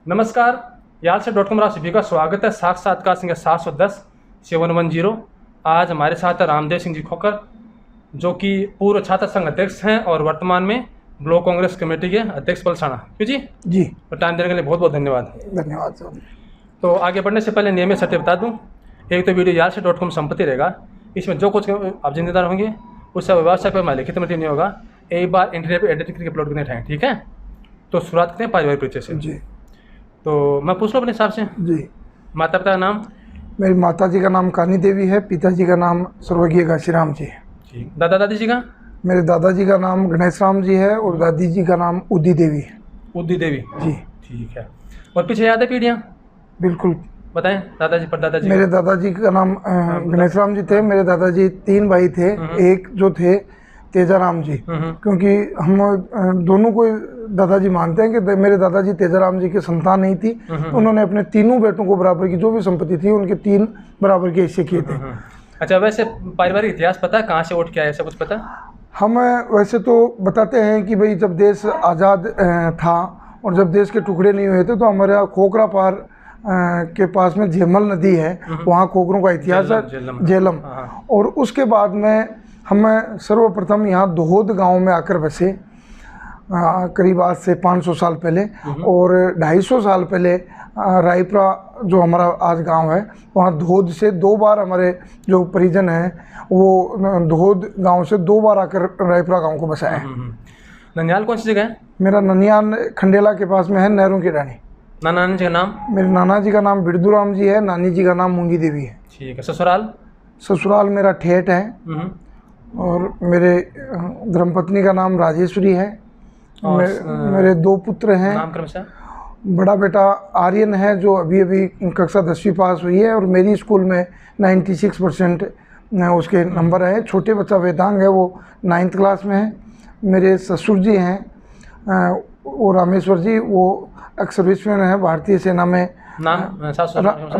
नमस्कार, यालसे.com आप सभी का स्वागत है। साक्षात्कार संख्या 710-7110। आज हमारे साथ है रामदेव सिंह जी खोकर, जो कि पूर्व छात्र संघ अध्यक्ष हैं और वर्तमान में ब्लॉक कांग्रेस कमेटी के अध्यक्ष पलसाना। क्यों जी? तो टाइम देने के लिए बहुत बहुत धन्यवाद। धन्यवाद सर। तो आगे बढ़ने से पहले नियमित सत्य बता दूँ, एक तो वीडियो यालसे.com संपत्ति रहेगा, इसमें जो कुछ आप जिम्मेदार होंगे उससे व्यवस्था पर हमारे लिखित में नहीं होगा। एक बार इंटरनेट पर एडिट करके अपलोड करने उठाएँ, ठीक है? तो शुरुआत करते हैं पारिवारिक परिचय से। जी तो मैं पूछ लूँ अपने हिसाब से। जी। माता पिता का नाम? मेरी माता जी का नाम कानी देवी है, पिताजी का नाम स्वर्गीय घासीराम जी है। ठीक। दादा दादी जी का? मेरे दादाजी का नाम गणेश राम जी है और दादी जी का नाम उदी देवी है। उदी देवी जी ठीक है। और पीछे याद है पीढ़ियाँ? बिल्कुल बताएं। दादाजी परदादाजी? मेरे दादाजी का नाम गणेश राम जी थे। मेरे दादाजी 3 भाई थे, एक जो थे तेजाराम जी, क्योंकि हम दोनों को दादाजी मानते हैं कि मेरे दादाजी तेजाराम जी की संतान नहीं थी। उन्होंने अपने तीनों बेटों को बराबर की जो भी संपत्ति थी उनके 3 बराबर के हिस्से किए थे। अच्छा, वैसे पारिवारिक इतिहास पता है, कहाँ से उठ के आया, ऐसा कुछ पता? हम वैसे तो बताते हैं कि भाई जब देश आज़ाद था और जब देश के टुकड़े नहीं हुए थे तो हमारे यहाँ खोखरा पार के पास में झेलम नदी है, वहाँ खोखरों का इतिहास है, झेलम। और उसके बाद में हम सर्वप्रथम यहाँ दोहद गांव में आकर बसे, करीब आज से 500 साल पहले। और 250 साल पहले रायपुरा जो हमारा आज गांव है, वहाँ दोहद से 2 बार हमारे जो परिजन हैं वो दोहद गांव से 2 बार आकर रायपुरा गांव को बसाया है। ननियाल कौन सी जगह है? मेरा ननियाल खंडेला के पास में है, नहरों की रानी। नाना जी का नाम? मेरे नाना जी का नाम बिरदूराम जी है, नानी जी का नाम मूंगी देवी है। ठीक है। ससुराल? ससुराल मेरा ठेठ है और मेरे धर्मपत्नी का नाम राजेश्वरी है। मेरे 2 पुत्र हैं। नाम क्रम से? बड़ा बेटा आर्यन है जो अभी अभी कक्षा 10वीं पास हुई है और मेरी स्कूल में 96% उसके नंबर है। छोटे बच्चा वेदांग है, वो 9th क्लास में है। मेरे ससुर जी हैं वो रामेश्वर जी, वो एक्स सर्विसमैन है भारतीय सेना में। नाम?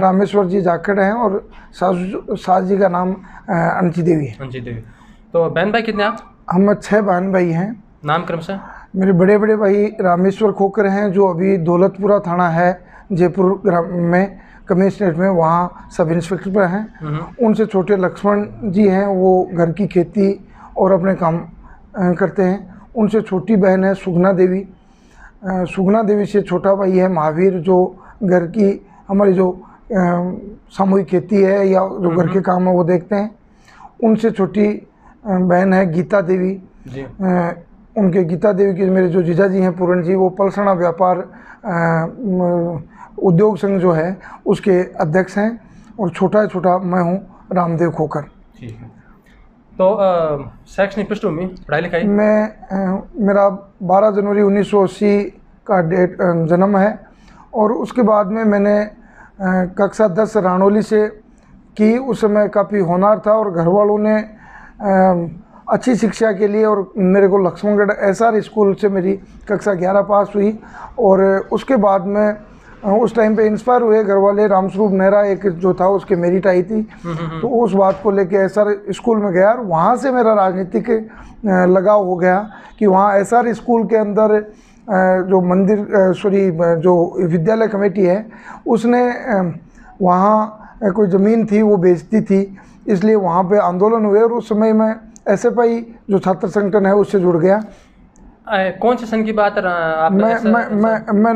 रामेश्वर जी जाखड़ हैं और सास जी का नाम अंची देवी है। अंची देवी। तो बहन भाई कितने आप? हम 6 बहन भाई हैं। नाम क्रम से? मेरे बड़े बड़े भाई रामेश्वर खोकर हैं जो अभी दौलतपुरा थाना है जयपुर ग्राम में, कमिश्नरेट में, वहाँ सब इंस्पेक्टर पर हैं। उनसे छोटे लक्ष्मण जी हैं, वो घर की खेती और अपने काम करते हैं। उनसे छोटी बहन है सुगना देवी। सुगना देवी से छोटा भाई है महावीर, जो घर की हमारी जो सामूहिक खेती है या जो घर के काम है वो देखते हैं। उनसे छोटी बहन है गीता देवी जी। उनके गीता देवी के मेरे जो जीजा जी हैं पूरण जी, वो पलसाना व्यापार उद्योग संघ जो है उसके अध्यक्ष हैं। और छोटा मैं हूँ रामदेव खोकर। ठीक है। तो शैक्षणिक पृष्ठभूमि पढ़ाई लिखाई? मेरा 12 जनवरी 1980 का डेट जन्म है और उसके बाद में मैंने कक्षा 10 राणोली से की। उस समय काफ़ी होनहार था और घर वालों ने अच्छी शिक्षा के लिए और मेरे को लक्ष्मणगढ़ SR स्कूल से मेरी कक्षा 11 पास हुई। और उसके बाद में उस टाइम पे इंस्पायर हुए घर वाले, रामस्वरूप नेहरा एक जो था उसके मेरिट आई थी, तो उस बात को लेके SR स्कूल में गया और वहाँ से मेरा राजनीतिक लगाव हो गया कि वहाँ SR स्कूल के अंदर जो मंदिर जो विद्यालय कमेटी है उसने वहाँ कोई ज़मीन थी वो बेचती थी, इसलिए वहाँ पे आंदोलन हुए और उस समय मैं SFI जो छात्र संगठन है उससे जुड़ गया। कौन से सन की बात आप? मैं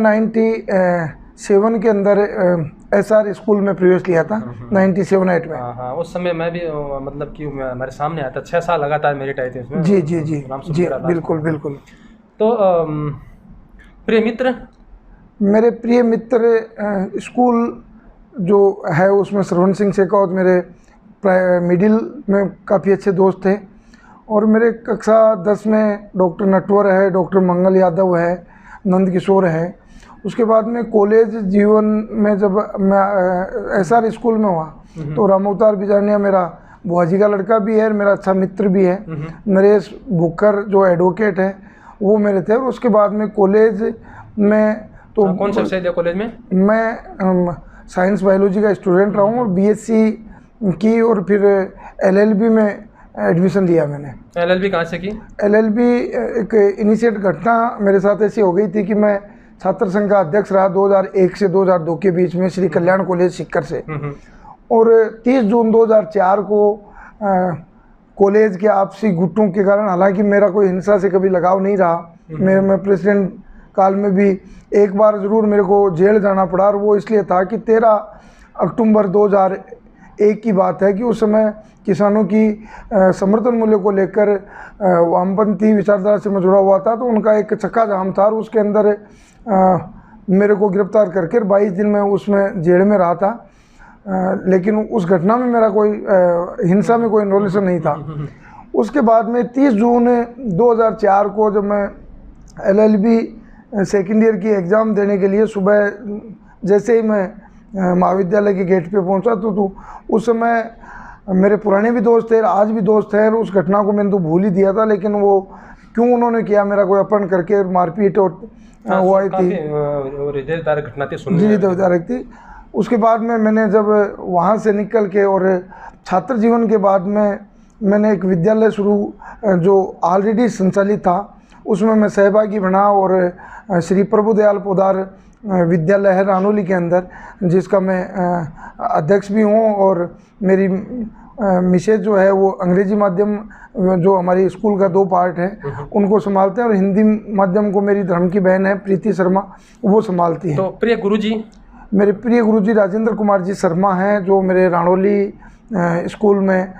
97 के अंदर SR स्कूल में प्रवेश लिया था, 97-8 में। हाँ, उस समय मैं भी मतलब कि मेरे सामने आया था। 6 साल लगातार मेरिट आई थी उसमें। जी जी जी जी, बिल्कुल बिल्कुल। तो प्रिय मित्र? मेरे प्रिय मित्र स्कूल जो है उसमें श्रवण सिंह शेखावत मेरे मिडिल में काफ़ी अच्छे दोस्त थे। और मेरे कक्षा 10 में डॉक्टर नटवर है, डॉक्टर मंगल यादव है, नंद किशोर है। उसके बाद में कॉलेज जीवन में जब मैं SR स्कूल में हुआ तो रामअवतार बिजानिया मेरा बुआजी का लड़का भी है, मेरा अच्छा मित्र भी है। नरेश भुक्कर जो एडवोकेट है वो मेरे थे। और उसके बाद में कॉलेज में तो कौन सा विषय लिया कॉलेज में? मैं साइंस बायोलॉजी का स्टूडेंट रहा हूँ और BSc की और फिर LLB में एडमिशन लिया मैंने। LLB कहाँ से की? LLB एक इनिशिएट घटना मेरे साथ ऐसी हो गई थी कि मैं छात्र संघ का अध्यक्ष रहा 2001 से 2002 के बीच में श्री कल्याण कॉलेज सीकर से। और 30 जून 2004 को कॉलेज के आपसी गुटों के कारण, हालांकि मेरा कोई हिंसा से कभी लगाव नहीं रहा, मैं प्रेसिडेंट काल में भी एक बार ज़रूर मेरे को जेल जाना पड़ा, और वो इसलिए था कि 13 अक्टूबर 2001 की बात है कि उस समय किसानों की समर्थन मूल्य को लेकर वामपंथी विचारधारा से मैं जुड़ा हुआ था, तो उनका एक चक्का जाम था और उसके अंदर मेरे को गिरफ्तार करके 22 दिन में उसमें जेल में रहा था। लेकिन उस घटना में मेरा कोई हिंसा में कोई इन्वॉल्यूशन नहीं था। उसके बाद में 30 जून 2004 को जब मैं LLB सेकेंड ईयर की एग्ज़ाम देने के लिए सुबह जैसे ही मैं महाविद्यालय के गेट पे पहुंचा तो उस समय मेरे पुराने भी दोस्त थे, आज भी दोस्त हैं, और उस घटना को मैंने तो भूल ही दिया था, लेकिन वो क्यों उन्होंने किया, मेरा कोई अपहरण करके मारपीट और वो आई थी, घटना थी, जी थी। उसके बाद में मैंने जब वहाँ से निकल के और छात्र जीवन के बाद में मैंने एक विद्यालय शुरू जो ऑलरेडी संचालित था उसमें मैं सहभागी बना, और श्री प्रभुदयाल पोदार विद्यालय है रानोली के अंदर, जिसका मैं अध्यक्ष भी हूँ, और मेरी मिसेज जो है वो अंग्रेजी माध्यम जो हमारी स्कूल का 2 पार्ट है उनको संभालते हैं, और हिंदी माध्यम को मेरी धर्म की बहन है प्रीति शर्मा वो संभालती है। तो प्रिय गुरुजी, मेरे प्रिय गुरुजी राजेंद्र कुमार जी शर्मा हैं, जो मेरे रानोली स्कूल में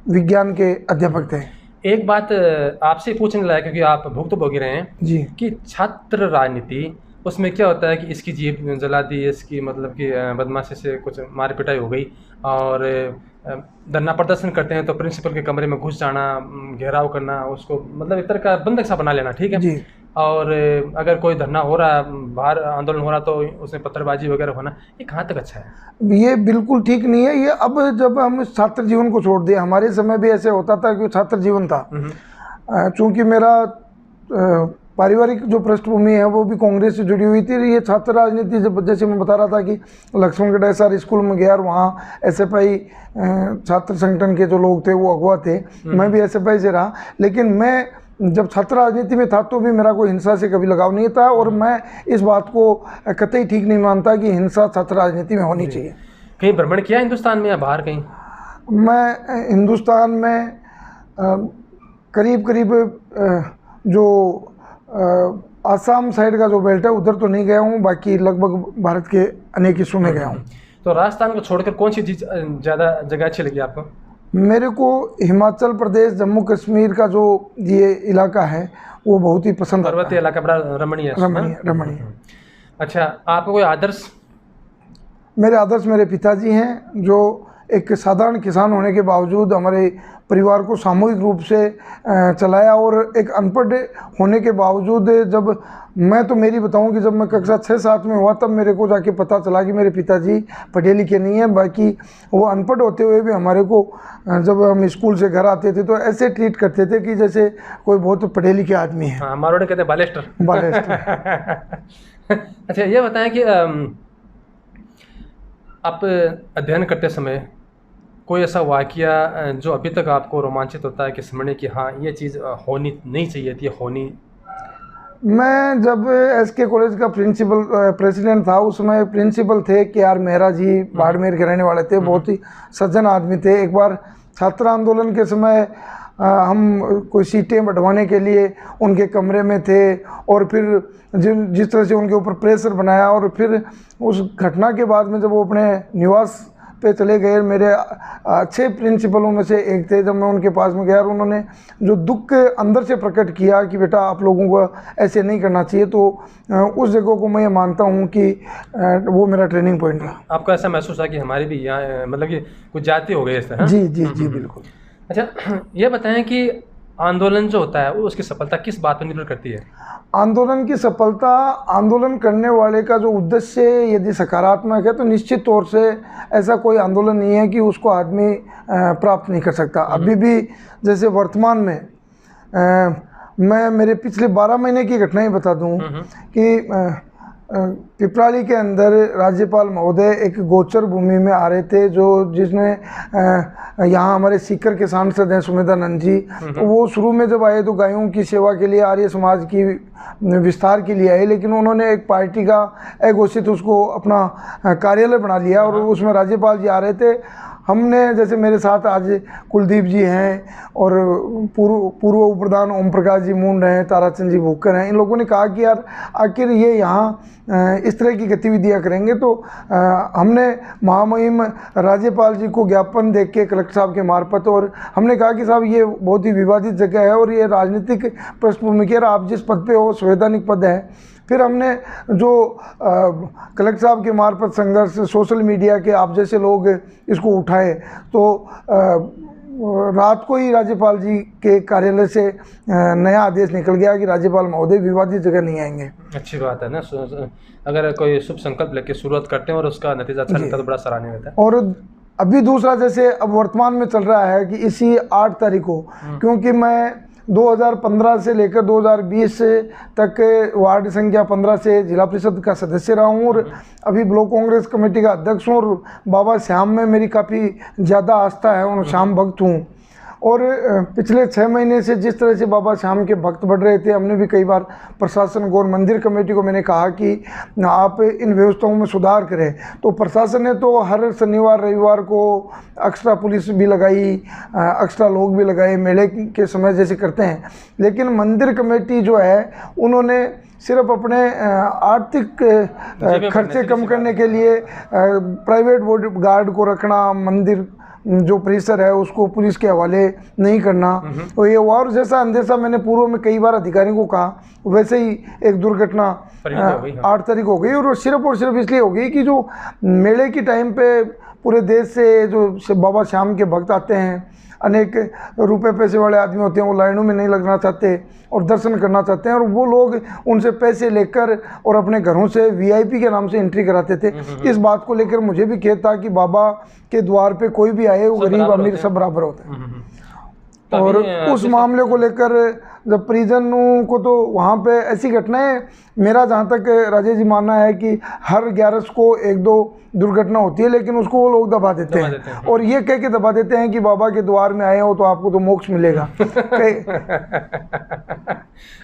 विज्ञान के अध्यापक थे। एक बात आपसे पूछने लायक, क्योंकि आप भुक्तभोगी रहे हैं जी, कि छात्र राजनीति उसमें क्या होता है कि इसकी जीप जला दी, इसकी मतलब कि बदमाशी से कुछ मार पिटाई हो गई, और धरना प्रदर्शन करते हैं तो प्रिंसिपल के कमरे में घुस जाना, घेराव करना, उसको मतलब एक तरह का बंधक सा बना लेना, ठीक है जी। और अगर कोई धरना हो रहा है, बाहर आंदोलन हो रहा तो उसमें पत्थरबाजी वगैरह होना, ये कहाँ तक अच्छा है? ये बिल्कुल ठीक नहीं है। ये अब जब हम छात्र जीवन को छोड़ दिया, हमारे समय भी ऐसे होता था कि छात्र जीवन था। चूँकि मेरा पारिवारिक जो पृष्ठभूमि है वो भी कांग्रेस से जुड़ी हुई थी। ये छात्र राजनीति जब, जैसे मैं बता रहा था कि लक्ष्मणगढ़ SR स्कूल में गया और वहाँ SFI छात्र संगठन के जो लोग थे वो अगवा थे, मैं भी SFI से रहा। लेकिन मैं जब छात्र राजनीति में था तो भी मेरा कोई हिंसा से कभी लगाव नहीं था, और मैं इस बात को कतई ठीक नहीं मानता कि हिंसा छात्र राजनीति में होनी चाहिए। कहीं भ्रमण किया हिंदुस्तान में या बाहर कहीं? मैं हिंदुस्तान में करीब करीब जो आसाम साइड का जो बेल्ट है उधर तो नहीं गया हूँ, बाकी लगभग भारत के अनेक हिस्सों में गया हूँ। तो राजस्थान को छोड़कर कौन सी चीज़ ज़्यादा जगह अच्छी लगी आपको? मेरे को हिमाचल प्रदेश, जम्मू कश्मीर का जो ये इलाका है वो बहुत ही पसंद आता है। पर्वतीय इलाका बड़ा रमणीय रमणीय। अच्छा, आपको कोई आदर्श? मेरे आदर्श मेरे पिताजी हैं, जो एक साधारण किसान होने के बावजूद हमारे परिवार को सामूहिक रूप से चलाया, और एक अनपढ़ होने के बावजूद जब मैं तो मेरी बताऊं कि जब मैं कक्षा 6-7 में हुआ तब मेरे को जाके पता चला कि मेरे पिताजी पढ़े लिखे नहीं हैं। बाकी वो अनपढ़ होते हुए भी हमारे को जब हम स्कूल से घर आते थे तो ऐसे ट्रीट करते थे कि जैसे कोई बहुत पढ़े लिखे आदमी है। हाँ, मारवाड़ी कहते हैं बालेस्टर। अच्छा, ये बताएं कि आप अध्ययन करते समय कोई ऐसा वाकया जो अभी तक आपको रोमांचित होता है कि समझने की हाँ ये चीज़ होनी नहीं चाहिए थी, होनी? मैं जब SK कॉलेज का प्रेसिडेंट था, उस समय प्रिंसिपल थे KR मेहरा जी, बाड़मेर के रहने वाले थे, बहुत ही सज्जन आदमी थे। एक बार छात्र आंदोलन के समय हम कोई सीटें बढ़वाने के लिए उनके कमरे में थे, और फिर जिस तरह से उनके ऊपर प्रेशर बनाया, और फिर उस घटना के बाद में जब वो अपने निवास पे चले गए, मेरे अच्छे प्रिंसिपलों में से एक थे, जब मैं उनके पास में गया और उन्होंने जो दुख अंदर से प्रकट किया कि बेटा आप लोगों को ऐसे नहीं करना चाहिए, तो उस जगह को मैं ये मानता हूँ कि वो मेरा ट्रेनिंग पॉइंट था। आपको ऐसा महसूस हुआ कि हमारी भी यहाँ मतलब कि कुछ जाति हो गई इस तरह? जी जी जी, बिल्कुल। अच्छा, ये बताएं कि आंदोलन जो होता है उसकी सफलता किस बात पर निर्भर करती है? आंदोलन की सफलता आंदोलन करने वाले का जो उद्देश्य यदि सकारात्मक है तो निश्चित तौर से ऐसा कोई आंदोलन नहीं है कि उसको आदमी प्राप्त नहीं कर सकता। अभी भी जैसे वर्तमान में मैं मेरे पिछले 12 महीने की घटना ही बता दूं कि पिपराली के अंदर राज्यपाल महोदय एक गोचर भूमि में आ रहे थे, जो जिसमें यहाँ हमारे सीकर के सांसद हैं सुमेधानंद जी, तो वो शुरू में जब आए तो गायों की सेवा के लिए, आर्य समाज की विस्तार के लिए आए, लेकिन उन्होंने एक पार्टी का अघोषित उसको अपना कार्यालय बना लिया और उसमें राज्यपाल जी आ रहे थे। हमने, जैसे मेरे साथ आज कुलदीप जी हैं और पूर्व उप प्रधान ओम प्रकाश जी मूंड हैं, ताराचंद जी भूकर हैं, इन लोगों ने कहा कि यार आखिर ये यहाँ इस तरह की गतिविधियाँ करेंगे, तो हमने महामहिम राज्यपाल जी को ज्ञापन देख के कलेक्टर साहब के मार्फत, और हमने कहा कि साहब ये बहुत ही विवादित जगह है और ये राजनीतिक पृष्ठभूमि की, और आप जिस पद पे हो संवैधानिक पद है। फिर हमने जो कलेक्टर साहब के मार्फत संघर्ष, सोशल मीडिया के आप जैसे लोग इसको उठाए, तो रात को ही राज्यपाल जी के कार्यालय से नया आदेश निकल गया कि राज्यपाल महोदय विवादित जगह नहीं आएंगे। अच्छी बात है ना, अगर कोई शुभ संकल्प लेके शुरुआत करते हैं और उसका नतीजा अच्छा निकलता है तो बड़ा सराहनीय होता है। और अभी दूसरा, जैसे अब वर्तमान में चल रहा है कि इसी 8 तारीख को, क्योंकि मैं 2015 से लेकर 2020 तक वार्ड संख्या 15 से जिला परिषद का सदस्य रहा हूँ और अभी ब्लॉक कांग्रेस कमेटी का अध्यक्ष हूँ, और बाबा श्याम में मेरी काफ़ी ज़्यादा आस्था है, उन श्याम भक्त हूँ। और पिछले 6 महीने से जिस तरह से बाबा श्याम के भक्त बढ़ रहे थे, हमने भी कई बार प्रशासन को और मंदिर कमेटी को मैंने कहा कि आप इन व्यवस्थाओं में सुधार करें, तो प्रशासन ने तो हर शनिवार रविवार को एक्स्ट्रा पुलिस भी लगाई, एक्स्ट्रा लोग भी लगाए, मेले के समय जैसे करते हैं। लेकिन मंदिर कमेटी जो है, उन्होंने सिर्फ अपने आर्थिक खर्चे कम करने के लिए प्राइवेट बॉडी गार्ड को रखना, मंदिर जो परिसर है उसको पुलिस के हवाले नहीं करना, तो ये हुआ। और जैसा अंदेशा मैंने पूर्व में कई बार अधिकारियों को कहा, वैसे ही एक दुर्घटना 8 तारीख हो गई, और सिर्फ इसलिए हो गई कि जो मेले की टाइम पे पूरे देश से जो बाबा श्याम के भक्त आते हैं, अनेक रुपए पैसे वाले आदमी होते हैं, वो लाइनों में नहीं लगना चाहते और दर्शन करना चाहते हैं, और वो लोग उनसे पैसे लेकर और अपने घरों से वीआईपी के नाम से एंट्री कराते थे। इस बात को लेकर मुझे भी खेद था कि बाबा के द्वार पे कोई भी आए, वो गरीब अमीर सब बराबर होते हैं। और उस मामले को लेकर जब परिजनों को, तो वहाँ पे ऐसी घटनाएं, मेरा जहाँ तक राजेश जी मानना है कि हर 11 को 1-2 दुर्घटना होती है, लेकिन उसको वो लोग दबा देते हैं और ये कह के दबा देते हैं कि बाबा के द्वार में आए हो तो आपको तो मोक्ष मिलेगा। फिर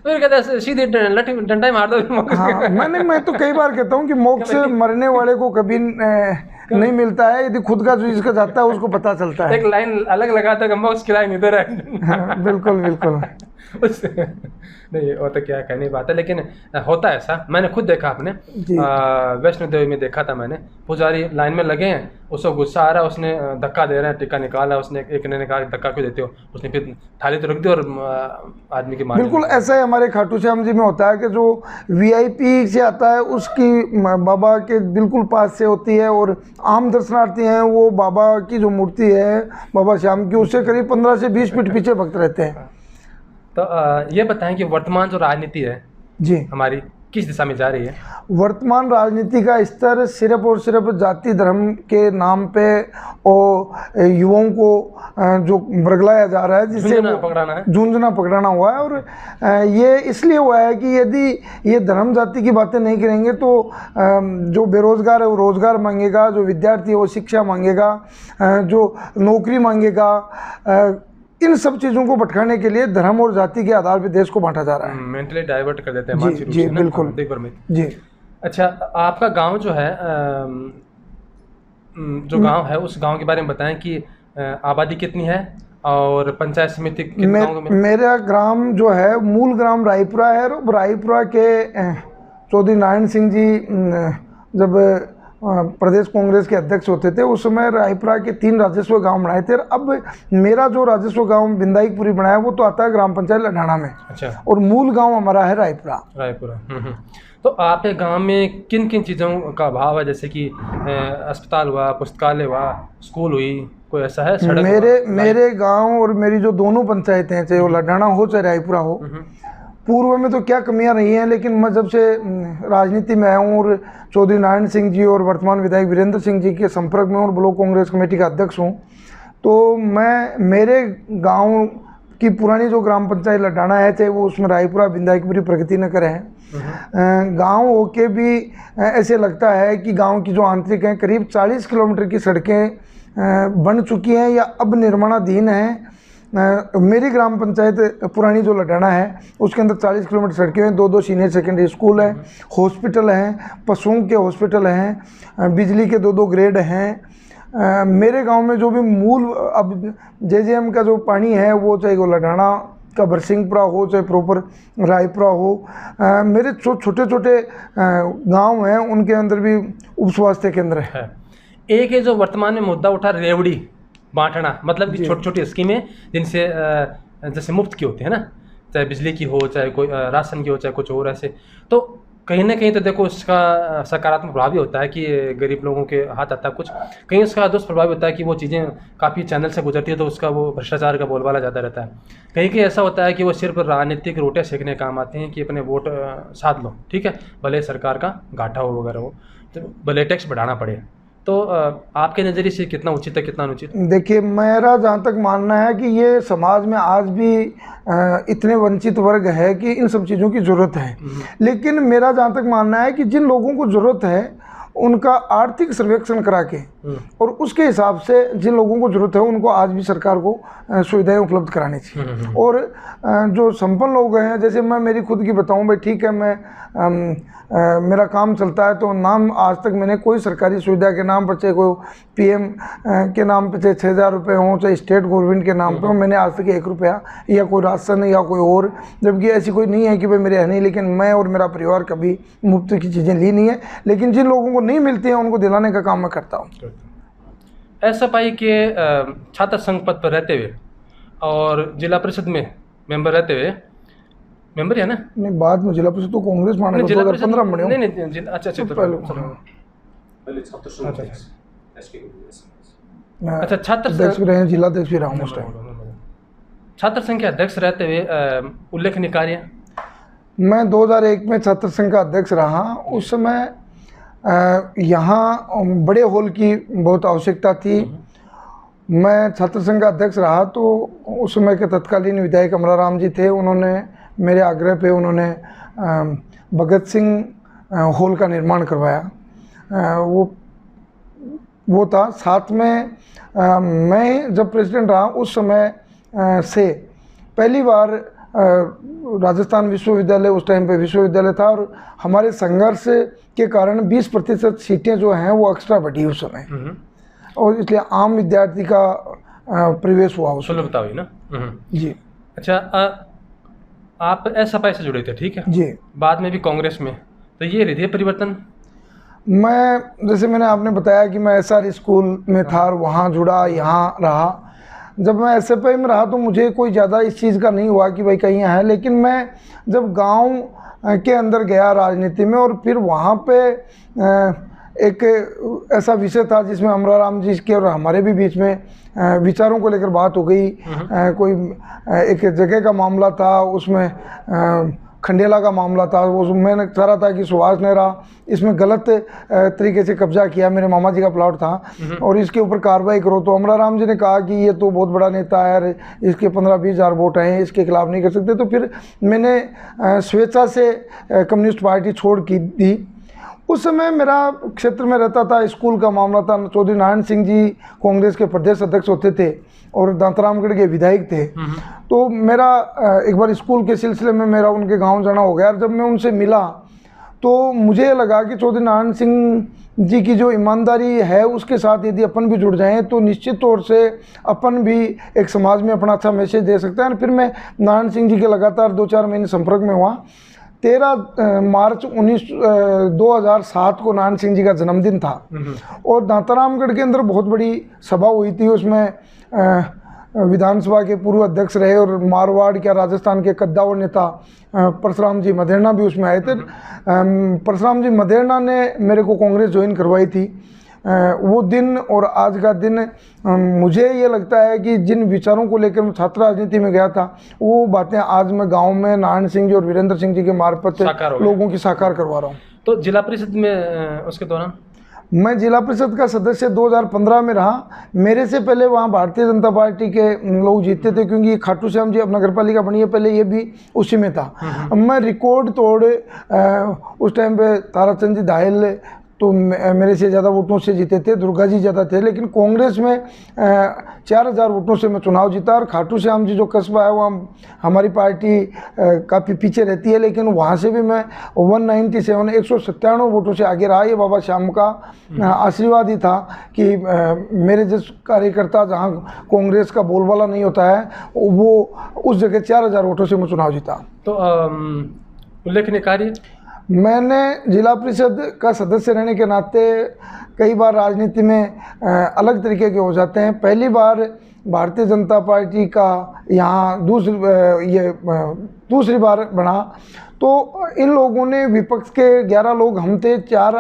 कहते हैं सीधे डंडा मार दो। हाँ, मैं तो कई बार कहता हूँ कि मोक्ष मरने वाले को कभी नहीं मिलता है, यदि खुद का जो इसका जाता है उसको पता चलता है। एक लाइन अलग लगाता है, मोक्ष की लाइन इधर है। बिल्कुल बिल्कुल। नहीं, वो तो क्या कहने की बात है, लेकिन होता है ऐसा। मैंने खुद देखा, आपने वैष्णो देवी में देखा था मैंने, पुजारी लाइन में लगे हैं, उसको गुस्सा आ रहा है, उसने धक्का दे रहा है, टिक्का निकाला, उसने एक ने कहा धक्का क्यों देते हो, उसने फिर थाली तो रख दी और आदमी की मार। बिल्कुल ऐसा ही हमारे खाटू श्याम जी में होता है कि जो वीआईपी से आता है उसकी बाबा के बिल्कुल पास से होती है, और आम दर्शनार्थी हैं वो बाबा की जो मूर्ति है बाबा श्याम की, उससे करीब 15 से 20 फीट पीछे भक्त रहते हैं। तो ये बताएं कि वर्तमान जो राजनीति है जी हमारी, किस दिशा में जा रही है? वर्तमान राजनीति का स्तर सिर्फ और सिर्फ जाति धर्म के नाम पे और युवाओं को जो बरगलाया जा रहा है, जिससे झुंझुना पकड़ाना हुआ है। और ये इसलिए हुआ है कि यदि ये धर्म जाति की बातें नहीं करेंगे तो जो बेरोजगार है वो रोजगार मांगेगा, जो विद्यार्थी है वो शिक्षा मांगेगा, जो नौकरी मांगेगा। इन सब चीज़ों को भटकाने के लिए धर्म और जाति के आधार पर देश को बांटा जा रहा है, मेंटली डाइवर्ट कर देते हैं मानसिक रूप से। जी बिल्कुल जी। अच्छा, आपका गांव जो है, जो गांव है, उस गांव के बारे में बताएं कि आबादी कितनी है और पंचायत समिति कितने गांव में? मेरा ग्राम जो है मूल ग्राम रायपुरा है, और रायपुरा के चौधरी नारायण सिंह जी जब प्रदेश कांग्रेस के अध्यक्ष होते थे, उस समय रायपुरा के 3 राजस्व गांव बनाए थे। अब मेरा जो राजस्व गांव बिंदाईपुरी बनाया वो तो आता है ग्राम पंचायत लढाना में। अच्छा। और मूल गांव हमारा है रायपुरा। तो आपके गांव में किन किन चीज़ों का अभाव है, जैसे कि अस्पताल हुआ, पुस्तकालय हुआ, स्कूल हुई, कोई ऐसा है? सड़क मेरे गाँव और मेरी जो दोनों पंचायतें, चाहे वो लढाना हो चाहे रायपुरा हो, पूर्व में तो क्या कमियां रही हैं, लेकिन मैं जब से राजनीति में आया हूँ और चौधरी नारायण सिंह जी और वर्तमान विधायक वीरेंद्र सिंह जी के संपर्क में और ब्लॉक कांग्रेस कमेटी का अध्यक्ष हूँ, तो मैं मेरे गांव कि पुरानी जो ग्राम पंचायत लडाना है, चाहे वो उसमें रायपुरा विंध्याचलपुरी प्रगति नगर है, गांव होके भी ऐसे लगता है कि गांव की जो आंतरिक हैं करीब 40 किलोमीटर की सड़कें बन चुकी हैं या अब निर्माणाधीन हैं। मेरी ग्राम पंचायत पुरानी जो लडाना है उसके अंदर 40 किलोमीटर सड़कें हैं, 2 सीनियर सेकेंडरी स्कूल हैं, हॉस्पिटल हैं, पशुओं के हॉस्पिटल हैं, बिजली के 2 ग्रेड हैं। मेरे गांव में जो भी मूल अब जेजेएम का जो पानी है वो चाहे वो लडाना का बरसिंहपुरा हो चाहे प्रॉपर रायपुरा हो, मेरे छोटे छोटे गांव हैं उनके अंदर भी उप स्वास्थ्य केंद्र है। एक है जो वर्तमान में मुद्दा उठा रेवड़ी बांटना, मतलब कि छोटी छोटी स्कीमें जिनसे जैसे मुफ्त की होती है ना, चाहे बिजली की हो, चाहे कोई राशन की हो, चाहे कुछ और ऐसे, तो कहीं ना कहीं तो देखो उसका सकारात्मक प्रभाव भी होता है कि गरीब लोगों के हाथ आता है कुछ, कहीं उसका दुष्प्रभाव होता है कि वो चीज़ें काफ़ी चैनल से गुजरती है तो उसका वो भ्रष्टाचार का बोलबाला ज़्यादा रहता है। कहीं कहीं ऐसा होता है कि वो सिर्फ राजनीतिक रोटियाँ सेकने काम आते हैं कि अपने वोट साध लो, ठीक है, भले सरकार का घाटा हो वगैरह हो, तो भले टैक्स बढ़ाना पड़े। तो आपके नज़रिए से कितना उचित है कितना अनुचित? देखिए, मेरा जहाँ तक मानना है कि ये समाज में आज भी इतने वंचित वर्ग है कि इन सब चीज़ों की ज़रूरत है, लेकिन मेरा जहाँ तक मानना है कि जिन लोगों को ज़रूरत है उनका आर्थिक सर्वेक्षण करा के और उसके हिसाब से जिन लोगों को ज़रूरत है उनको आज भी सरकार को सुविधाएं उपलब्ध करानी चाहिए। और जो संपन्न लोग हैं, जैसे मैं मेरी खुद की बताऊं, भाई ठीक है, मैं मेरा काम चलता है तो नाम आज तक मैंने कोई सरकारी सुविधा के नाम पर, चाहे कोई पीएम के नाम पर चाहे 6,000 रुपये हों, चाहे स्टेट गवर्नमेंट के नाम पर, मैंने आज तक 1 रुपया या कोई राशन या कोई और, जबकि ऐसी कोई नहीं है कि भाई मेरे है नहीं, लेकिन मैं और मेरा परिवार कभी मुफ्त की चीज़ें ली नहीं है, लेकिन जिन लोगों को नहीं मिलती हैं उनको दिलाने का काम मैं करता हूँ। एसएफआई के छात्र संघ पद पर रहते हुए और जिला परिषद में मेंबर रहते हुए, मेंबर है ना? नहीं, बाद में जिला परिषद तो कांग्रेस माने 2015 में बने। नहीं, अच्छा अच्छा, छात्र अध्यक्ष रहे, जिला अध्यक्ष भी रहा हूँ उस टाइम। छात्र संघ के अध्यक्ष रहते हुए उल्लेखनीय कार्य? मैं 2001 में छात्र संघ का अध्यक्ष रहा। उस समय यहाँ बड़े हॉल की बहुत आवश्यकता थी। मैं छात्र संघ का अध्यक्ष रहा तो उस समय के तत्कालीन विधायक अमराराम जी थे, उन्होंने मेरे आग्रह पे उन्होंने भगत सिंह हॉल का निर्माण करवाया। वो था। साथ में मैं जब प्रेसिडेंट रहा उस समय से पहली बार राजस्थान विश्वविद्यालय, उस टाइम पे विश्वविद्यालय था, और हमारे संघर्ष के कारण 20% सीटें जो हैं वो एक्स्ट्रा बढ़ी उस समय, और इसलिए आम विद्यार्थी का प्रवेश हुआ, सुलभता हुई ना। जी। अच्छा, आप एसएफआई से जुड़े थे, ठीक है जी। बाद में भी कांग्रेस में, तो ये हृदय परिवर्तन? मैं, जैसे मैंने आपने बताया कि मैं एसआर स्कूल में था और वहाँ जुड़ा, यहाँ रहा। जब मैं एसएफआई में रहा तो मुझे कोई ज़्यादा इस चीज़ का नहीं हुआ कि भाई कहीं यहाँ है, लेकिन मैं जब गांव के अंदर गया राजनीति में, और फिर वहाँ पे एक ऐसा विषय था जिसमें अमराराम जी के और हमारे भी बीच में विचारों को लेकर बात हो गई। कोई एक जगह का मामला था, उसमें खंडेला का मामला था, वो मैंने चाह रहा था कि सुभाष नेहरा इसमें गलत तरीके से कब्जा किया, मेरे मामा जी का प्लॉट था और इसके ऊपर कार्रवाई करो। तो अमराराम जी ने कहा कि ये तो बहुत बड़ा नेता है, इसके 15-20 हज़ार वोट हैं, इसके खिलाफ नहीं कर सकते। तो फिर मैंने स्वेच्छा से कम्युनिस्ट पार्टी छोड़ की दी। उस समय मेरा क्षेत्र में रहता था, स्कूल का मामला था। चौधरी नारायण सिंह जी कांग्रेस के प्रदेश अध्यक्ष होते थे और दांतरामगढ़ के विधायक थे। तो मेरा एक बार स्कूल के सिलसिले में मेरा उनके गांव जाना हो गया। जब मैं उनसे मिला तो मुझे लगा कि चौधरी नारायण सिंह जी की जो ईमानदारी है उसके साथ यदि अपन भी जुड़ जाएं तो निश्चित तौर से अपन भी एक समाज में अपना अच्छा मैसेज दे सकते हैं। और फिर मैं नारायण सिंह जी के लगातार 2-4 महीने संपर्क में हुआ। 13 मार्च 2007 को नारायण सिंह जी का जन्मदिन था और दांतारामगढ़ के अंदर बहुत बड़ी सभा हुई थी। उसमें विधानसभा के पूर्व अध्यक्ष रहे और मारवाड़ क्या राजस्थान के कद्दावर नेता परशुराम जी मदेरणा भी उसमें आए थे। परशुराम जी मदेरणा ने मेरे को कांग्रेस ज्वाइन करवाई थी। वो दिन और आज का दिन मुझे ये लगता है कि जिन विचारों को लेकर मैं छात्र राजनीति में गया था वो बातें आज मैं गांव में नारायण सिंह जी और वीरेंद्र सिंह जी के मार्फत लोगों की साकार करवा रहा हूँ। तो जिला परिषद में उसके दौरान मैं जिला परिषद का सदस्य 2015 में रहा। मेरे से पहले वहाँ भारतीय जनता पार्टी के लोग जीते थे, क्योंकि खाटू श्याम जी अब नगर पालिका बनी है, पहले ये भी उसी में था। मैं रिकॉर्ड तोड़ उस टाइम पे ताराचंद जी दाहिल तो मेरे से ज़्यादा वोटों से जीते थे, दुर्गा जी ज़्यादा थे, लेकिन कांग्रेस में 4000 वोटों से मैं चुनाव जीता। और खाटू श्याम जी जो कस्बा है वहाँ हमारी पार्टी काफ़ी पीछे रहती है, लेकिन वहाँ से भी मैं 197 वोटों से आगे रहा। ये बाबा श्याम का आशीर्वाद ही था कि मेरे जिस कार्यकर्ता जहाँ कांग्रेस का बोलबाला नहीं होता है वो उस जगह 4000 वोटों से मैं चुनाव जीता। तो उल्लेखनीय कार्य, मैंने जिला परिषद का सदस्य रहने के नाते कई बार राजनीति में अलग तरीके के हो जाते हैं। पहली बार भारतीय जनता पार्टी का यहाँ दूसरी बार बना, तो इन लोगों ने विपक्ष के 11 लोग हम थे, 4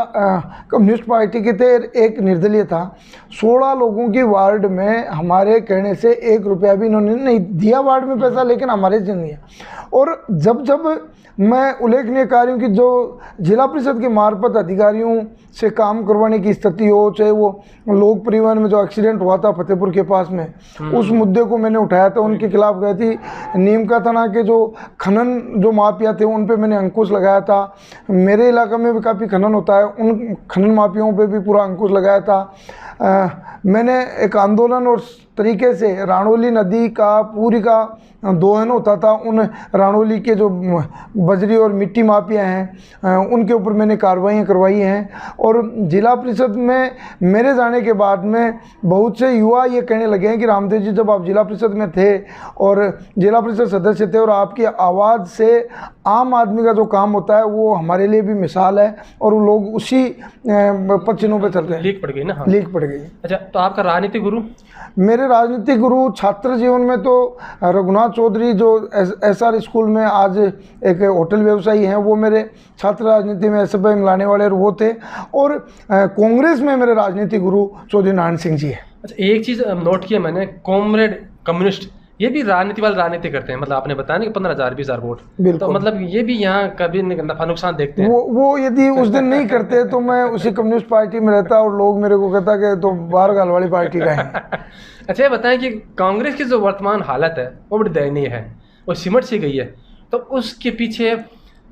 कम्युनिस्ट पार्टी के थे, एक निर्दलीय था। 16 लोगों की वार्ड में हमारे कहने से 1 रुपया भी इन्होंने नहीं दिया वार्ड में पैसा, लेकिन हमारे से नहीं है। और जब मैं उल्लेखनीय कार्यों की जो जिला परिषद के मार्फत अधिकारियों से काम करवाने की स्थिति हो, चाहे वो लोक परिवहन में जो एक्सीडेंट हुआ था फतेहपुर के पास में, उस मुद्दे को मैंने उठाया था, उनके खिलाफ गई थी। नीम का तना के जो खनन जो माफिया थे उन पे मैंने अंकुश लगाया था। मेरे इलाके में भी काफ़ी खनन होता है, उन खनन माफियाओं पे भी पूरा अंकुश लगाया था। मैंने एक आंदोलन और तरीके से राणोली नदी का पूरी का दोहन होता था, उन राणोली के जो बजरी और मिट्टी माफिया हैं उनके ऊपर मैंने कार्रवाइयाँ करवाई हैं। और जिला परिषद में मेरे जाने के बाद में बहुत से युवा ये कहने लगे हैं कि रामदेव जी जब आप जिला परिषद में थे और जिला परिषद सदस्य थे और आपकी आवाज़ से आम आदमी का जो काम होता है वो हमारे लिए भी मिसाल है, और वो लोग उसी पक्षियों पर चल रहे हैं। लीक पड़ गई ना? हाँ, लीक पड़ गई। अच्छा, तो आपका राजनीतिक गुरु? मेरे राजनीतिक गुरु छात्र जीवन में तो रघुनाथ चौधरी जो SR स्कूल में आज एक होटल व्यवसायी हैं, वो मेरे छात्र राजनीति में SFI में लाने वाले वो थे। और कांग्रेस में मेरे राजनीतिक गुरु चौधरी नारायण सिंह जी है। अच्छा, एक चीज़ नोट किया मैंने, कॉमरेड कम्युनिस्ट, ये भी राजनीति वाले राजनीति करते हैं। मतलब आपने बताया ना कि 15,000-20,000 वोट, तो मतलब ये भी यहाँ कभी नफा नुकसान देखते हैं। वो यदि उस दिन नहीं करते तो मैं उसी कम्युनिस्ट पार्टी में रहता और लोग मेरे को कहता कि तो बाहर गाल वाली पार्टी का है। अच्छा, ये बताएं कि कांग्रेस की जो वर्तमान हालत है वो बड़ी दयनीय है, वो सिमट सी गई है, तो उसके पीछे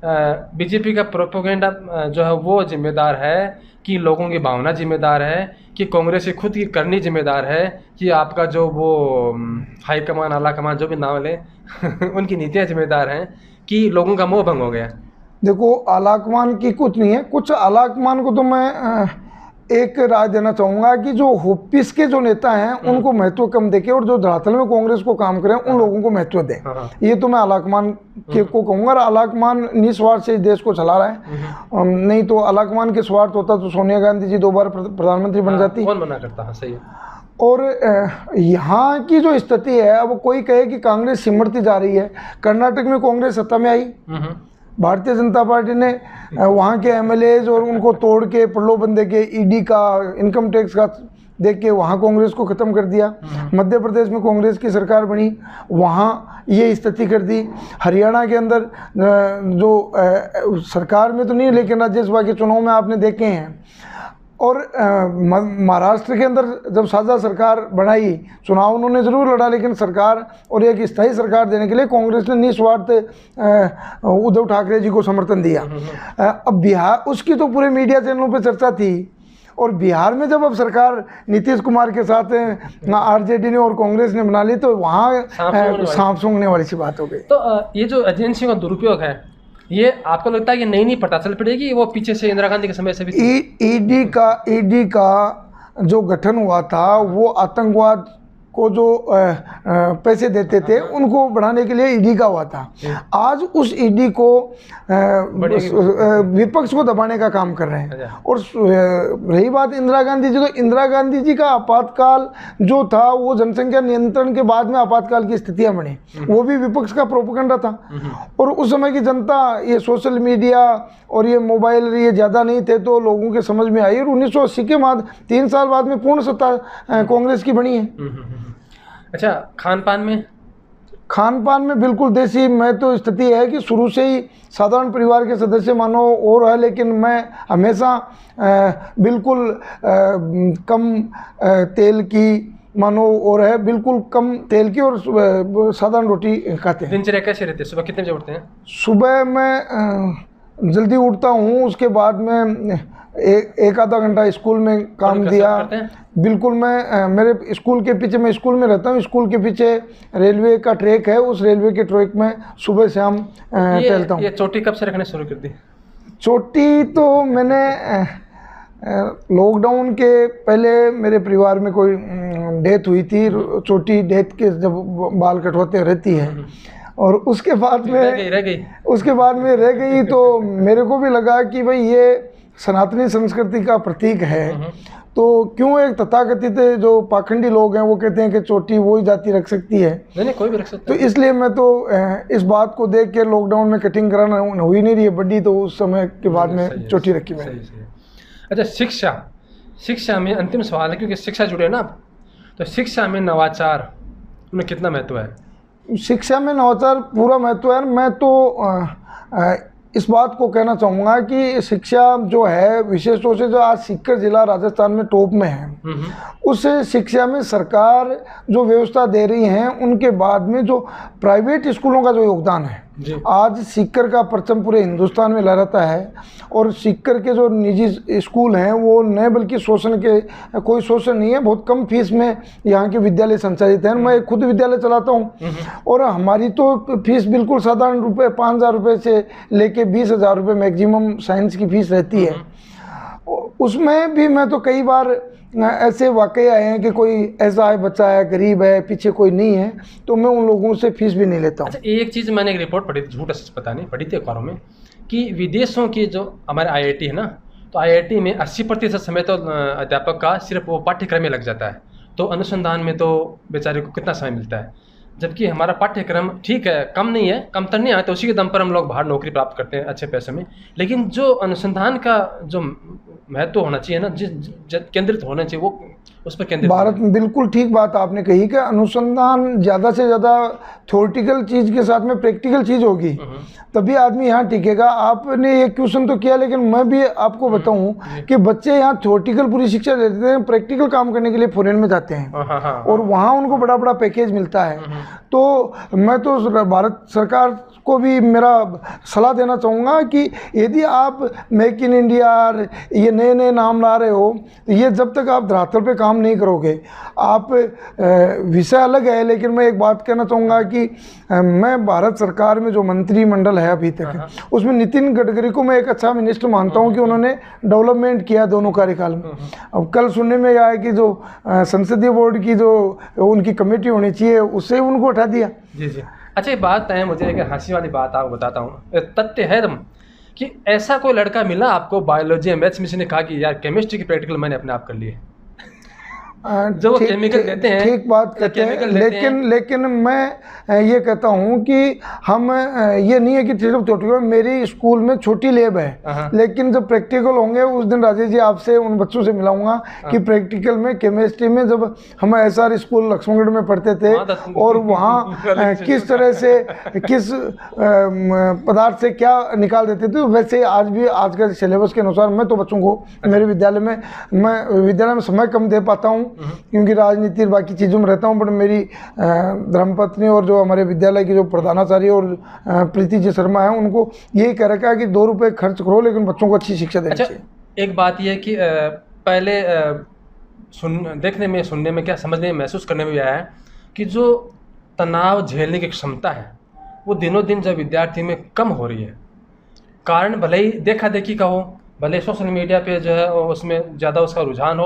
बीजेपी का प्रोपेगेंडा जो है वो जिम्मेदार है कि लोगों की भावना जिम्मेदार है कि कांग्रेस की खुद की करनी जिम्मेदार है कि आपका जो वो हाई कमान आला कमान जो भी नाम लें उनकी नीतियाँ जिम्मेदार हैं कि लोगों का मोह भंग हो गया? देखो, आलाकमान की कुछ नहीं है, कुछ आलाकमान को तो मैं एक राय देना चाहूँगा कि जो होपिस के जो नेता हैं उनको महत्व कम देके और जो धरातल में कांग्रेस को काम करें उन लोगों को महत्व दें। ये तो मैं आलाकमान के को कहूँगा। आलाकमान निस्वार्थ से देश को चला रहा है, नहीं तो आलाकमान के स्वार्थ होता तो सोनिया गांधी जी 2 बार प्रधानमंत्री बन जाती। कौन मना करता है? सही है। और यहाँ की जो स्थिति है, अब कोई कहे कि कांग्रेस सिमटती जा रही है। कर्नाटक में कांग्रेस सत्ता में आई, भारतीय जनता पार्टी ने वहाँ के MLAs और उनको तोड़ के प्रलोभन दे के ED का इनकम टैक्स का देख के वहाँ कांग्रेस को ख़त्म कर दिया। मध्य प्रदेश में कांग्रेस की सरकार बनी, वहाँ ये स्थिति कर दी। हरियाणा के अंदर जो सरकार में तो नहीं लेकिन राज्यसभा के चुनाव में आपने देखे हैं। और महाराष्ट्र के अंदर जब साझा सरकार बनाई, चुनाव उन्होंने ज़रूर लड़ा, लेकिन सरकार और एक स्थायी सरकार देने के लिए कांग्रेस ने निस्वार्थ उद्धव ठाकरे जी को समर्थन दिया। अब बिहार, उसकी तो पूरे मीडिया चैनलों पे चर्चा थी। और बिहार में जब अब सरकार नीतीश कुमार के साथ RJD ने और कांग्रेस ने बना ली तो वहाँ सांप सूंघने वाली सी बात हो गई। तो ये जो एजेंसियों का दुरुपयोग है, ये आपको लगता है कि नहीं पता चल पड़ेगी? वो पीछे से इंदिरा गांधी के समय से भी ED का जो गठन हुआ था वो आतंकवाद को जो पैसे देते थे उनको बढ़ाने के लिए ED का हुआ था। आज उस ED को विपक्ष को दबाने का काम कर रहे हैं। और रही बात इंदिरा गांधी जी, तो इंदिरा गांधी जी का आपातकाल जो था वो जनसंख्या नियंत्रण के बाद में आपातकाल की स्थितियां बनी, वो भी विपक्ष का प्रोपेगेंडा था। और उस समय की जनता, ये सोशल मीडिया और ये मोबाइल ये ज़्यादा नहीं थे तो लोगों के समझ में आई। और 1980 के बाद 3 साल बाद में पूर्ण सत्ता कांग्रेस की बनी है। अच्छा, खान पान में खान पान में बिल्कुल देसी। मैं तो स्थिति है कि शुरू से ही साधारण परिवार के सदस्य मानो और है, लेकिन मैं हमेशा बिल्कुल कम तेल की मानो और है, बिल्कुल कम तेल की और साधारण रोटी खाते हैं। दिनचर्या कैसे रहती है? सुबह कितने बजे उठते हैं? सुबह मैं जल्दी उठता हूँ, उसके बाद में एक आधा घंटा स्कूल में काम दिया। बिल्कुल, मैं मेरे स्कूल के पीछे, मैं स्कूल में रहता हूँ, स्कूल के पीछे रेलवे का ट्रैक है, उस रेलवे के ट्रैक में सुबह शाम टहलता हूँ। ये चोटी कब से रखने शुरू कर दी? चोटी तो मैंने लॉकडाउन के पहले मेरे परिवार में कोई डेथ हुई थी, चोटी डेथ के जब बाल कटवाते रहती है, और उसके बाद में रह गई। उसके बाद में रह गई। तो मेरे को भी लगा कि भाई ये सनातनी संस्कृति का प्रतीक है, तो क्यों एक तथाकथित जो पाखंडी लोग हैं वो कहते हैं कि चोटी वो ही जाति रख सकती है। नहीं, कोई भी रख सकता है। तो इसलिए मैं तो इस बात को देख के लॉकडाउन में कटिंग कराना हुई नहीं रही है बड़ी, तो उस समय के बाद में चोटी रखी मैंने। अच्छा, शिक्षा में अंतिम सवाल है, क्योंकि शिक्षा जुड़े ना, तो शिक्षा में नवाचार में कितना महत्व है? शिक्षा में नवाचार पूरा महत्व है। मैं तो इस बात को कहना चाहूँगा कि शिक्षा जो है, विशेष तौर से जो आज सीकर जिला राजस्थान में टॉप में है, उस शिक्षा में सरकार जो व्यवस्था दे रही है, उनके बाद में जो प्राइवेट स्कूलों का जो योगदान है, आज सीकर का परचम पूरे हिंदुस्तान में लहराता है। और सीकर के जो निजी स्कूल हैं वो न बल्कि शोषण के, कोई शोषण नहीं है, बहुत कम फीस में यहाँ के विद्यालय संचालित हैं। मैं खुद विद्यालय चलाता हूँ, और हमारी तो फीस बिल्कुल साधारण रुपये 5,000 रुपये से लेके 20,000 रुपये मैक्सिमम साइंस की फीस रहती है। उसमें भी मैं तो कई बार ऐसे वाकई आए हैं कि कोई ऐसा है, बच्चा है, गरीब है, पीछे कोई नहीं है, तो मैं उन लोगों से फीस भी नहीं लेता हूँ। अच्छा, एक चीज़ मैंने एक रिपोर्ट पढ़ी थी, झूठ सच पता नहीं, पढ़ी थी अखबारों में, कि विदेशों की जो हमारे IIT है ना, तो IIT में 80% समय तो अध्यापक का सिर्फ वो पाठ्यक्रम में लग जाता है, तो अनुसंधान में तो बेचारे को कितना समय मिलता है। जबकि हमारा पाठ्यक्रम ठीक है, कम नहीं है, कम तो नहीं आया, तो उसी के दम पर हम लोग बाहर नौकरी प्राप्त करते हैं अच्छे पैसे में। लेकिन जो अनुसंधान का जो महत्व होना चाहिए ना, जिस केंद्रित होना चाहिए, वो उस पर केंद्रित। भारत में बिल्कुल ठीक बात आपने कही कि अनुसंधान ज़्यादा से ज़्यादा थ्योरेटिकल चीज़ के साथ में प्रैक्टिकल चीज़ होगी, तभी आदमी यहाँ टिकेगा। आपने ये क्वेश्चन तो किया, लेकिन मैं भी आपको बताऊं कि बच्चे यहाँ थ्योरेटिकल पूरी शिक्षा लेते हैं, प्रैक्टिकल काम करने के लिए फॉरेन में जाते हैं, और वहाँ उनको बड़ा बड़ा पैकेज मिलता है। तो मैं तो भारत सरकार को भी मेरा सलाह देना चाहूँगा कि यदि आप मेक इन इंडिया ये नए नए नाम ला रहे हो, तो ये जब तक आप धरातल पे काम नहीं करोगे, आप विषय अलग है, लेकिन मैं एक बात कहना चाहूँगा कि मैं भारत सरकार में जो मंत्रिमंडल है अभी तक, उसमें नितिन गडकरी को मैं एक अच्छा मिनिस्टर मानता हूँ कि उन्होंने डेवलपमेंट किया दोनों कार्यकाल में। अब कल सुनने में आया कि जो संसदीय बोर्ड की जो उनकी कमेटी होनी चाहिए, उससे उनको हटा दिया। जी। अच्छा, ये बात है, मुझे एक हंसी वाली बात आपको बताता हूँ। तथ्य है कि ऐसा कोई लड़का मिला आपको बायोलॉजी या मैथ्स में, जिसने कहा कि यार केमिस्ट्री की प्रैक्टिकल मैंने अपने आप कर लिए, जो वो केमिकल देते हैं। ठीक बात कहते हैं, लेकिन मैं ये कहता हूँ कि हम ये नहीं है कि सिर्फ मेरी स्कूल में छोटी लैब है, लेकिन जब प्रैक्टिकल होंगे उस दिन राजेश जी आपसे उन बच्चों से मिलाऊंगा कि प्रैक्टिकल में केमिस्ट्री में जब हम SR स्कूल लक्ष्मणगढ़ में पढ़ते थे, और वहाँ किस तरह से किस पदार्थ से क्या निकाल देते थे, वैसे आज भी आज के सिलेबस के अनुसार मैं तो बच्चों को मेरे विद्यालय में समय कम दे पाता हूँ क्योंकि राजनीति और बाकी चीज़ों में रहता हूँ, बट मेरी धर्मपत्नी और जो हमारे विद्यालय की जो प्रधानाचार्य और प्रीति जी शर्मा है, उनको यही कह रखा है कि 2 रुपये खर्च करो, लेकिन बच्चों को अच्छी शिक्षा देनी चाहिए। एक बात यह है कि पहले देखने में, सुनने में, क्या समझने में, महसूस करने में भी आया है कि जो तनाव झेलने की क्षमता है वो दिनों दिन जब विद्यार्थी में कम हो रही है। कारण भले ही देखा देखी का हो, भले सोशल मीडिया पे जो है उसमें ज़्यादा उसका रुझान हो,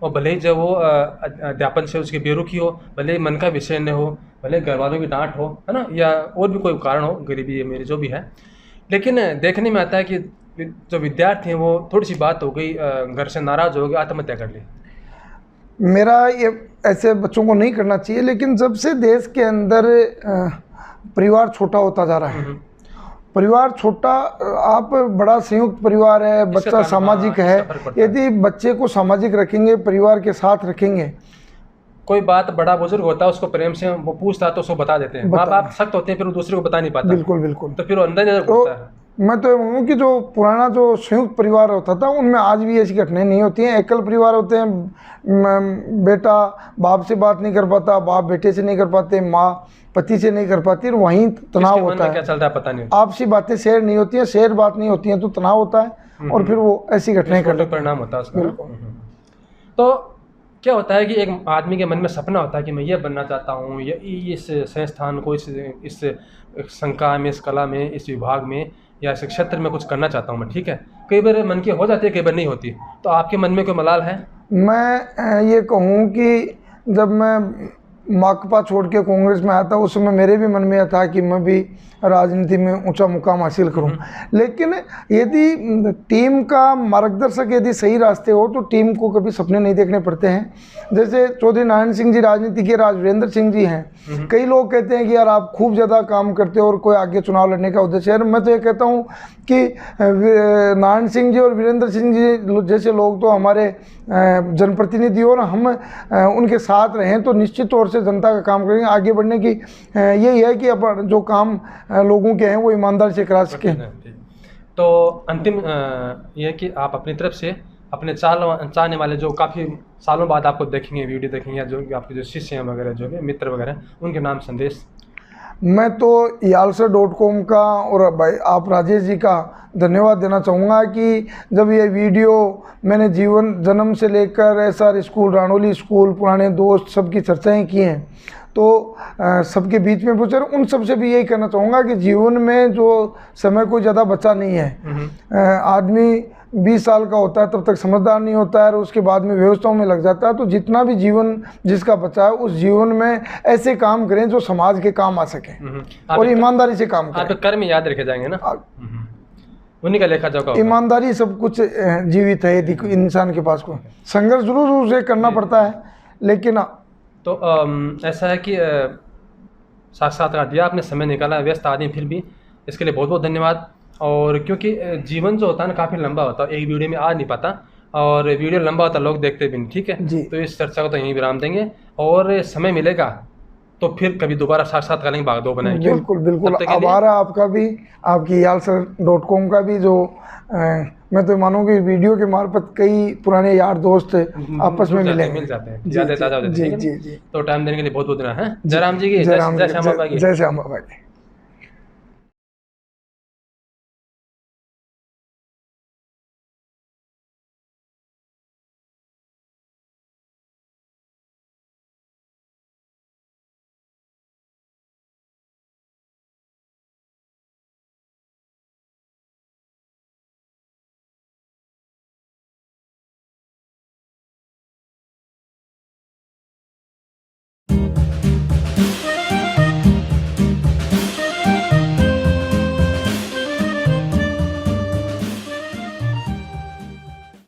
और भले ही जब वो अध्यापन से उसकी बेरुखी हो, भले ही मन का विषय न हो, भले घर वालों की डांट हो, है ना, या और भी कोई कारण हो, गरीबी है मेरी जो भी है, लेकिन देखने में आता है कि जो विद्यार्थी हैं वो थोड़ी सी बात हो गई, घर से नाराज़ हो गए, आत्महत्या कर ली। मेरा ये ऐसे बच्चों को नहीं करना चाहिए, लेकिन जब से देश के अंदर परिवार छोटा होता जा रहा है, परिवार छोटा, आप बड़ा संयुक्त परिवार है, बच्चा सामाजिक है, यदि बच्चे को सामाजिक रखेंगे, परिवार के साथ रखेंगे, कोई बात बड़ा बुजुर्ग होता है उसको प्रेम से वो पूछता है तो उसको बता देते हैं। माँ बाप सख्त होते हैं फिर वो दूसरे को बता नहीं पाता। बिल्कुल बिल्कुल। तो फिर वो अंदर नजर तो घुसता है। मैं तो ये कहूँ कि जो पुराना जो संयुक्त परिवार होता था उनमें आज भी ऐसी घटनाएं नहीं होती हैं। एकल परिवार होते हैं, बेटा बाप से बात नहीं कर पाता, बाप बेटे से नहीं कर पाते, माँ पति से नहीं कर पाती, और वहीं तनाव होता है। क्या चलता है पता नहीं, आपसी बातें शेयर नहीं होती हैं, शेयर बात नहीं होती हैं तो तनाव होता है और फिर वो ऐसी घटनाएं करते परिणाम होता है उसका। बिल्कुल। तो क्या होता है कि एक आदमी के मन में सपना होता है कि मैं ये बनना चाहता हूँ, ये इस संस्थान को, इस संकाय में, इस कला में, इस विभाग में या इस क्षेत्र में कुछ करना चाहता हूँ मैं, ठीक है। कई बार मन की हो जाती है, कई बार नहीं होती। तो आपके मन में कोई मलाल है? मैं ये कहूँ कि जब मैं माकपा छोड़ के कांग्रेस में आया था उस समय मेरे भी मन में यह था कि मैं भी राजनीति में ऊंचा मुकाम हासिल करूं। लेकिन यदि टीम का मार्गदर्शक यदि सही रास्ते हो तो टीम को कभी सपने नहीं देखने पड़ते हैं। जैसे चौधरी नारायण सिंह जी राजनीति के, राज वीरेंद्र सिंह जी हैं। कई लोग कहते हैं कि यार आप खूब ज़्यादा काम करते हो और कोई आगे चुनाव लड़ने का उद्देश्य है। मैं तो ये कहता हूँ कि नारायण सिंह जी और वीरेंद्र सिंह जी जैसे लोग तो हमारे जनप्रतिनिधि और हम उनके साथ रहें तो निश्चित तौर से जनता का काम करेंगे। आगे बढ़ने की यही है कि अपन जो काम लोगों के हैं वो ईमानदारी से करा सकें। तो अंतिम ये कि आप अपनी तरफ से अपने चाहने वाले जो काफ़ी सालों बाद आपको देखेंगे, वीडियो देखेंगे, या जो आपके जो शिष्य हैं वगैरह, जो भी मित्र वगैरह, उनके नाम संदेश। मैं तो yalsar.com का और भाई आप राजेश जी का धन्यवाद देना चाहूँगा कि जब ये वीडियो मैंने जीवन जन्म से लेकर SR स्कूल, राणौली स्कूल, पुराने दोस्त सबकी चर्चाएं की हैं तो सबके बीच में पहुँचे। उन सब से भी यही कहना चाहूँगा कि जीवन में जो समय कोई ज़्यादा बचा नहीं है। आदमी 20 साल का होता है तब तक समझदार नहीं होता है और उसके बाद में व्यवस्थाओं में लग जाता है। तो जितना भी जीवन जिसका बचा है उस जीवन में ऐसे काम करें जो समाज के काम आ सके और ईमानदारी से काम करें। आपके कर्म याद रखे जाएंगे ना, उन्हीं का लेखा जोखा। ईमानदारी सब कुछ जीवित है यदि इंसान के पास को। संघर्ष जरूर उसे करना पड़ता है लेकिन तो ऐसा है कि साक्षात्कार दिया आपने, समय निकाला, व्यस्त आदमी, फिर भी इसके लिए बहुत बहुत धन्यवाद। और क्योंकि जीवन जो होता है ना काफ़ी लंबा होता है, एक वीडियो में आ नहीं पाता और वीडियो लंबा होता है, लोग देखते भी नहीं, ठीक है जी। तो इस चर्चा को तो यहीं विराम देंगे और समय मिलेगा तो फिर कभी दोबारा साक्षात्कार करेंगे, भाग 2 बनाएंगे। बिल्कुल बिल्कुल। आभार आपका भी, आपकी yalsar.com का भी। जो मैं तो मानूँ कि वीडियो के मार्फत कई पुराने यार दोस्त आपस में मिल जाते हैं, यादें ताज़ा हो जाती हैं। जी जी जी। तो टाइम देने के लिए बहुत बहुत धन्यवाद। जय राम जी की, जय श्यामा बाई की। जय श्यामा बाई।